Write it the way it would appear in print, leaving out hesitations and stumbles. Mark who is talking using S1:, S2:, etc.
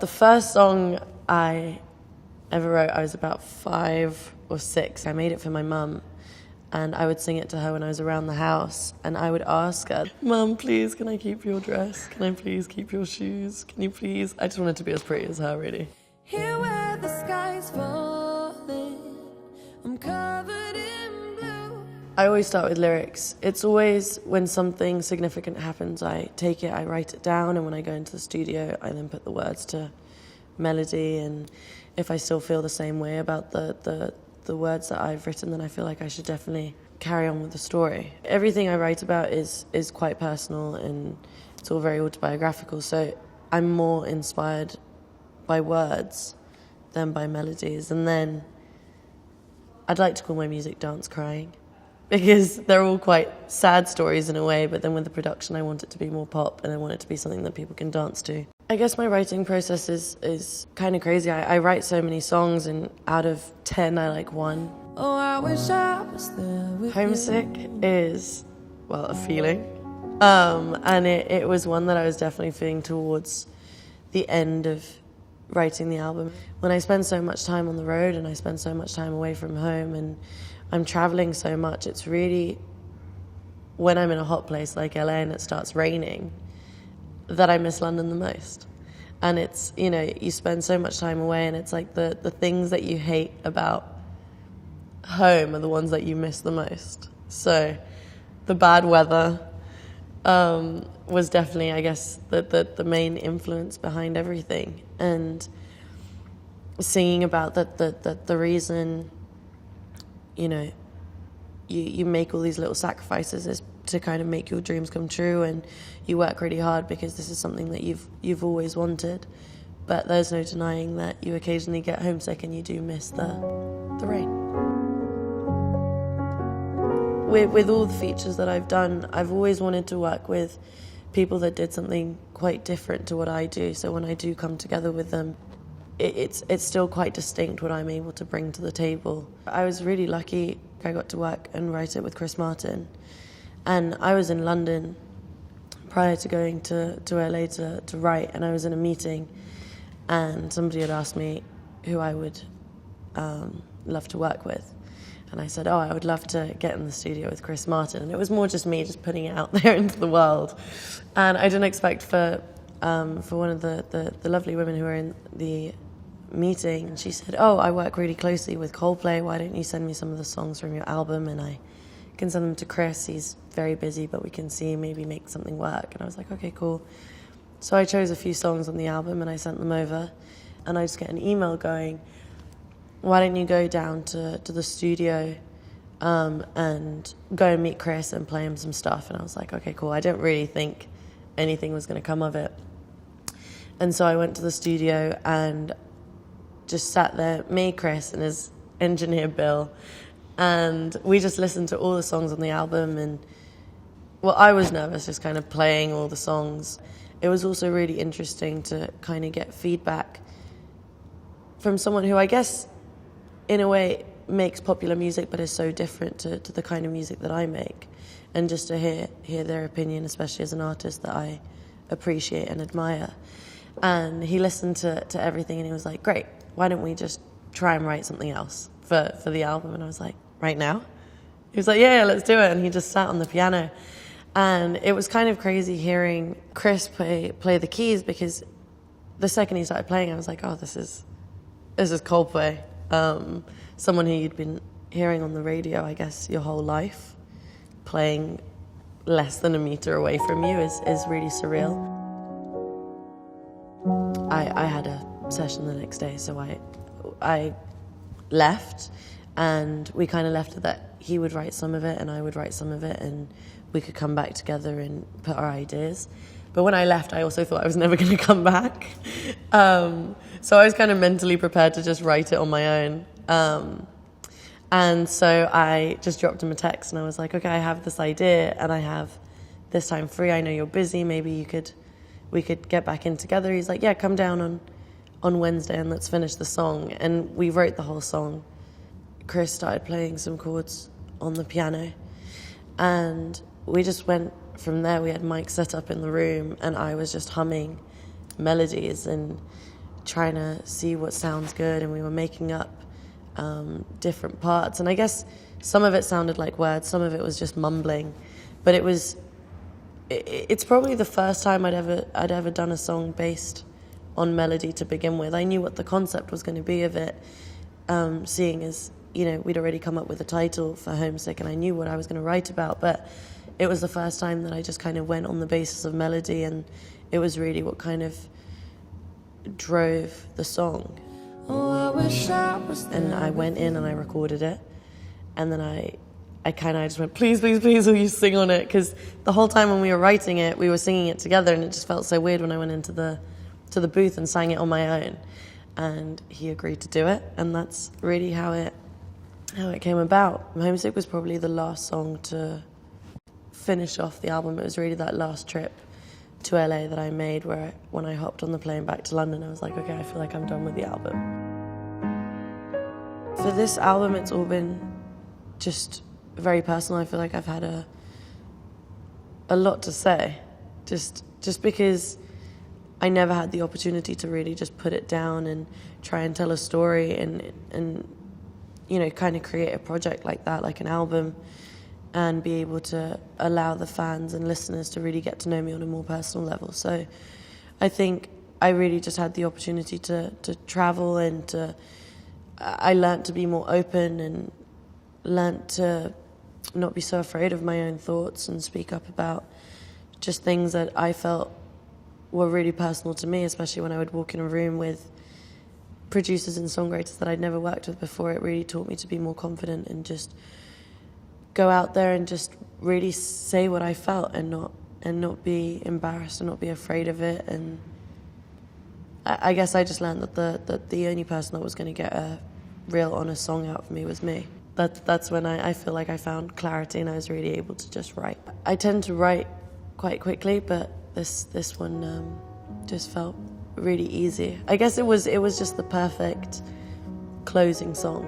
S1: The first song I ever wrote, I was about 5 or 6. I made it for my mum, and I would sing it to her when I was around the house, and I would ask her, "Mum, please, can I keep your dress? Can I please keep your shoes? Can you please?" I just wanted to be as pretty as her, really.
S2: Here where the sky's falling, I'm covered in blue.
S1: I always start with lyrics. It's always when something significant happens, I take it, I write it down, and when I go into the studio, I then put the words to melody. And if I still feel the same way about the words that I've written, then I feel like I should definitely carry on with the story. Everything I write about is quite personal, and it's all very autobiographical, so I'm more inspired by words than by melodies. And then I'd like to call my music dance crying, because they're all quite sad stories in a way, but then with the production I want it to be more pop, and I want it to be something that people can dance to. I guess my writing process is kind of crazy. I write so many songs, and out of 10 I like one.
S2: Oh, I wish I was there with
S1: Homesick
S2: you.
S1: is, well, a feeling. And it was one that I was definitely feeling towards the end of writing the album. When I spend so much time on the road and I spend so much time away from home and I'm traveling so much, it's really when I'm in a hot place like LA and it starts raining that I miss London the most. And it's, you know, you spend so much time away, and it's like the things that you hate about home are the ones that you miss the most. So the bad weather was definitely, I guess, the main influence behind everything. And singing about the reason, you know, you make all these little sacrifices is to kind of make your dreams come true, and you work really hard because this is something that you've always wanted. But there's no denying that you occasionally get homesick and you do miss the rain. With all the features that I've done, I've always wanted to work with people that did something quite different to what I do. So when I do come together with them, it's still quite distinct what I'm able to bring to the table. I was really lucky. I got to work and write it with Chris Martin. And I was in London prior to going to LA to write, and I was in a meeting, and somebody had asked me who I would love to work with. And I said, I would love to get in the studio with Chris Martin. And it was more just me just putting it out there into the world. And I didn't expect for one of the lovely women who were in the meeting, and she said, I work really closely with Coldplay. Why don't you send me some of the songs from your album, and I can send them to Chris. He's very busy, but we can see maybe make something work. And I was like, okay, cool. So I chose a few songs on the album and I sent them over, and I just get an email going, why don't you go down to the studio and go and meet Chris and play him some stuff? And I was like, okay, cool. I didn't really think anything was going to come of it. And so I went to the studio and just sat there, me, Chris, and his engineer, Bill, and we just listened to all the songs on the album. And, well, I was nervous just kind of playing all the songs. It was also really interesting to kind of get feedback from someone who I guess, in a way, makes popular music but is so different to the kind of music that I make. And just to hear their opinion, especially as an artist that I appreciate and admire. And he listened to everything and he was like, great, why don't we just try and write something else for the album? And I was like, right now? He was like, yeah, let's do it. And he just sat on the piano. And it was kind of crazy hearing Chris play the keys, because the second he started playing, I was like, this is Coldplay. Someone who you'd been hearing on the radio, I guess, your whole life, playing less than a meter away from you is really surreal. I had a session the next day, so I left, and we kind of left it that he would write some of it and I would write some of it, and we could come back together and put our ideas. But when I left, I also thought I was never going to come back. So I was kind of mentally prepared to just write it on my own. And so I just dropped him a text and I was like, okay, I have this idea and I have this time free. I know you're busy. Maybe we could get back in together. He's like, yeah, come down on Wednesday and let's finish the song. And we wrote the whole song. Chris started playing some chords on the piano. And we just went from there. We had mics set up in the room and I was just humming melodies, and trying to see what sounds good, and we were making up different parts. And I guess some of it sounded like words, some of it was just mumbling, but it's probably the first time I'd ever done a song based on melody to begin with. I knew what the concept was going to be of it, seeing as, you know, we'd already come up with a title for Homesick, and I knew what I was going to write about, but it was the first time that I just kind of went on the basis of melody, and it was really what kind of drove the song. And I went in and I recorded it, and then I kind of just went, please, please, please, will you sing on it? Because the whole time when we were writing it, we were singing it together, and it just felt so weird when I went into the booth and sang it on my own. And he agreed to do it, and that's really how it came about. Homesick was probably the last song to finish off the album. It was really that last trip to LA that I made, where when I hopped on the plane back to London, I was like, okay, I feel like I'm done with the album. For this album, it's all been just very personal. I feel like I've had a lot to say, just because I never had the opportunity to really just put it down and try and tell a story and you know, kind of create a project like that, like an album, and be able to allow the fans and listeners to really get to know me on a more personal level. So I think I really just had the opportunity to travel, and I learnt to be more open and learnt to not be so afraid of my own thoughts and speak up about just things that I felt were really personal to me, especially when I would walk in a room with producers and songwriters that I'd never worked with before. It really taught me to be more confident and just go out there and just really say what I felt, and not be embarrassed and not be afraid of it. And I guess I just learned that the only person that was going to get a real honest song out of me was me. That's when I feel like I found clarity, and I was really able to just write. I tend to write quite quickly, but this one just felt really easy. I guess it was just the perfect closing song.